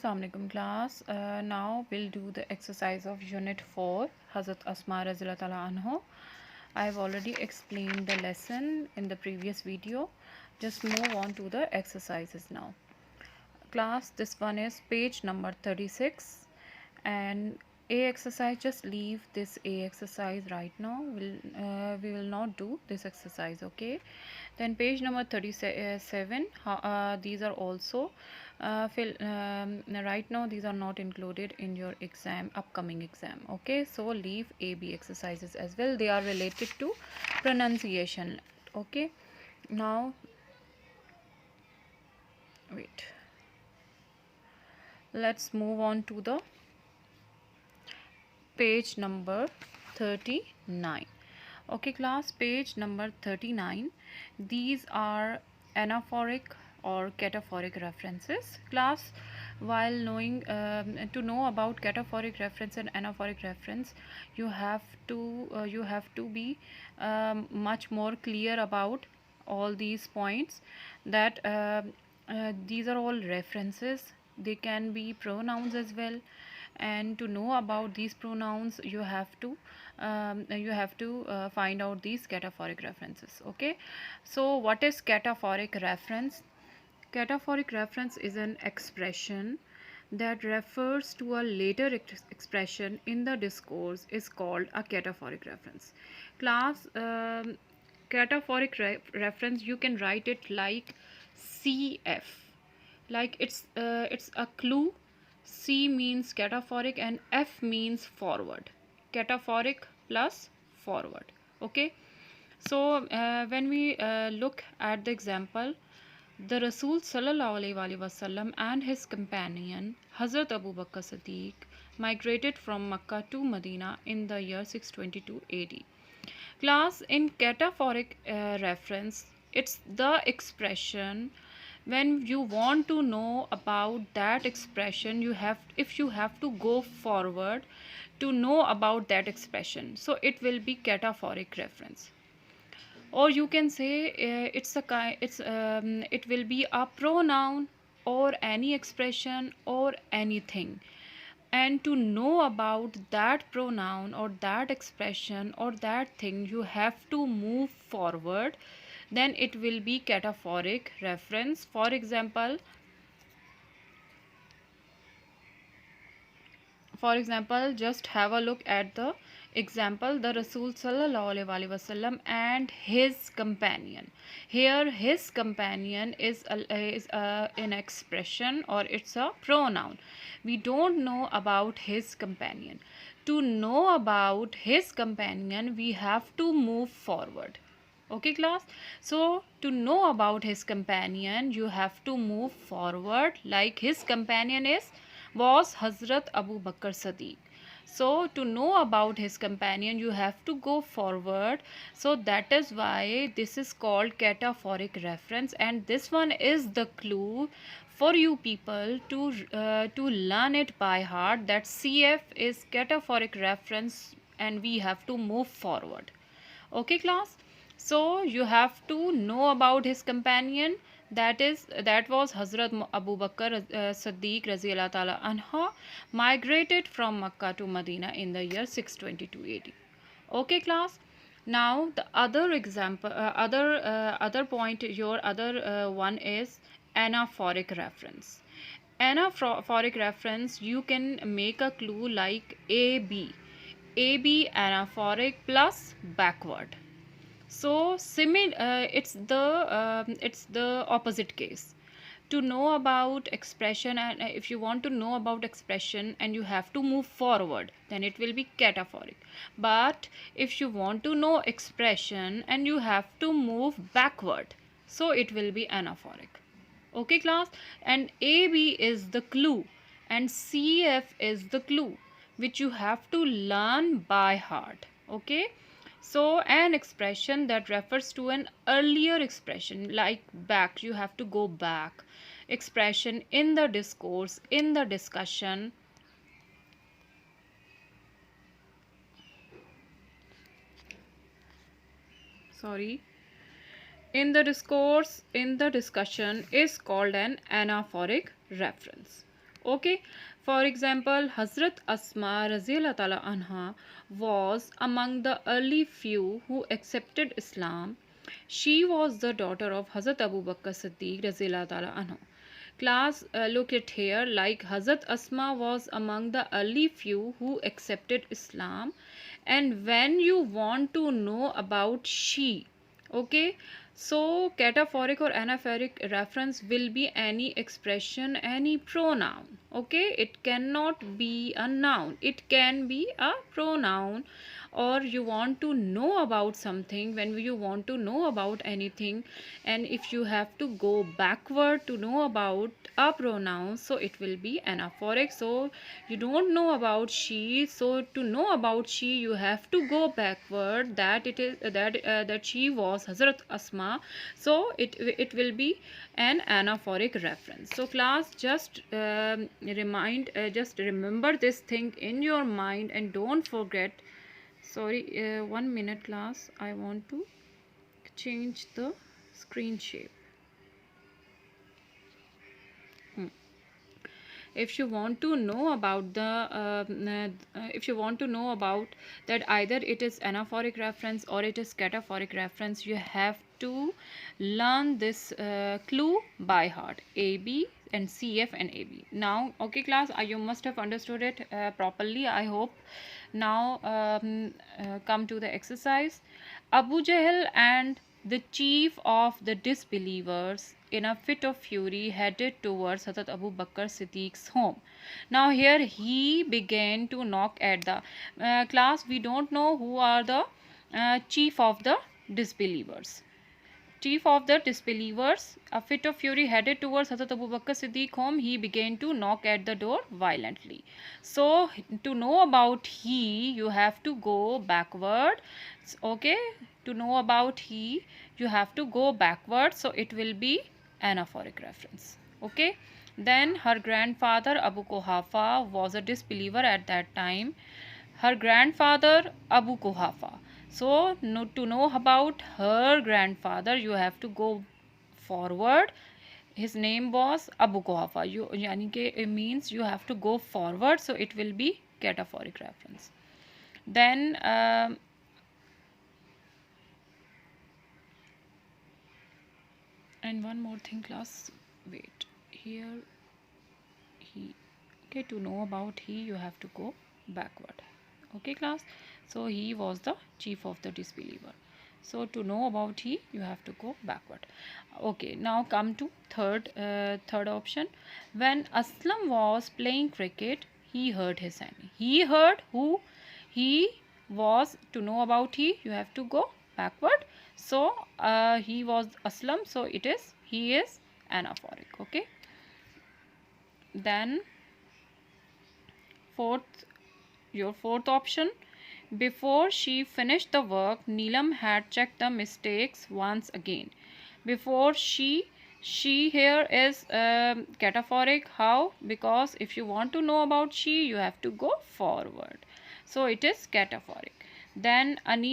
Assalamu alaikum class. Now we'll do the exercise of unit 4 Hazrat Asma Razila Ta'ala Anhu. I've already explained the lesson in the previous video. Just move on to the exercises now. Class, this one is page number 36 and A exercise. Just leave this A exercise right now. We will not do this exercise, okay? Then page number 37, these are also right now these are not included in your upcoming exam, okay? So leave AB exercises as well, they are related to pronunciation, okay? Now wait, let's move on to the page number 39. Okay class, page number 39, these are anaphoric or cataphoric references. Class, while knowing to know about cataphoric reference and anaphoric reference, you have to be much more clear about all these points, that these are all references, they can be pronouns as well, and to know about these pronouns you have to find out these cataphoric references, okay? So what is cataphoric reference? Cataphoric reference is an expression that refers to a later expression in the discourse is called a cataphoric reference. Class, cataphoric reference, you can write it like CF, like it's a clue. C means cataphoric and F means forward. Cataphoric plus forward, okay? So when we look at the example, the Rasul Sallallahu Alaihi Wasallam and his companion Hazrat Abu Bakr Siddiq migrated from Makkah to Medina in the year 622 AD. Class, in cataphoric reference, it's the expression when you want to know about that expression, if you have to go forward to know about that expression, so it will be cataphoric reference. Or you can say it will be a pronoun or any expression or anything, and to know about that pronoun or that expression or that thing you have to move forward, then it will be cataphoric reference. For example, just have a look at the example, the Rasul Sallallahu Alaihi Wasallam and his companion. Here his companion is an expression or it's a pronoun. We don't know about his companion. To know about his companion, we have to move forward, okay class? So to know about his companion, you have to move forward, like his companion was Hazrat Abu Bakr Siddiq. So to know about his companion, you have to go forward. So that is why this is called cataphoric reference, and this one is the clue for you people to learn it by heart, that CF is cataphoric reference and we have to move forward, okay class? So you have to know about his companion, that was Hazrat Abu Bakr Siddiq Raziyallahu Ta'ala Anha, migrated from Makkah to Medina in the year 622 AD. Okay class? Now the other example, other point, your other one is anaphoric reference. Anaphoric reference, you can make a clue like AB anaphoric plus backward. So it's the opposite case. To know about expression, and if you want to know about expression and you have to move forward, then it will be cataphoric. But if you want to know expression and you have to move backward, so it will be anaphoric, okay class? And AB is the clue and CF is the clue, which you have to learn by heart, okay? So an expression that refers to an earlier expression, like back, you have to go back. Expression in the discourse, in the discussion. In the discourse, in the discussion is called an anaphoric reference. Okay, for example, Hazrat Asma Raziyallahu Ta'ala Anha was among the early few who accepted Islam. She was the daughter of Hazrat Abu Bakr Siddiq Raziyallahu Ta'ala Anhu. Class, look at here, like Hazrat Asma was among the early few who accepted Islam. And when you want to know about she, okay, so cataphoric or anaphoric reference will be any expression, any pronoun. Okay, it cannot be a noun, it can be a pronoun. Or you want to know about something, when you want to know about anything, and if you have to go backward to know about a pronoun, so it will be anaphoric. So you don't know about she, so to know about she you have to go backward, that it is that she was Hazrat Asma, so it will be an anaphoric reference. So class, just just remember this thing in your mind and don't forget. Sorry, 1 minute class, I want to change the screen shape. If you want to know about if you want to know about that either it is anaphoric reference or it is cataphoric reference, you have to learn this clue by heart, AB and CF and AB. Now, okay class, you must have understood it properly, I hope. Now come to the exercise. Abu Jahl and the chief of the disbelievers, in a fit of fury, headed towards Hazrat Abu Bakr Siddiq's home. Now here he began to knock at the class. We don't know who are the chief of the disbelievers. Chief of the disbelievers, a fit of fury, headed towards Hazrat Abu Bakr Siddiq home. He began to knock at the door violently. So to know about he, you have to go backward. Okay, to know about he, you have to go backward. So it will be anaphoric reference. Okay, then her grandfather Abu Quhafa was a disbeliever at that time. Her grandfather Abu Quhafa. So to know about her grandfather, you have to go forward. His name was Abu Quhafa. You yani ke it means you have to go forward, so it will be cataphoric reference. Then and one more thing class, wait, here he, okay, to know about he you have to go backward. Okay class, so he was the chief of the disbeliever, so to know about he you have to go backward. Okay, now come to third option. When Aslam was playing cricket, he heard his enemy. He heard who? He was, to know about he you have to go backward. So he was Aslam, so it is, he is anaphoric. Okay, then your fourth option. Before she finished the work, Neelam had checked the mistakes once again. Before she here is cataphoric. How? Because if you want to know about she, you have to go forward. So it is cataphoric. Then Ani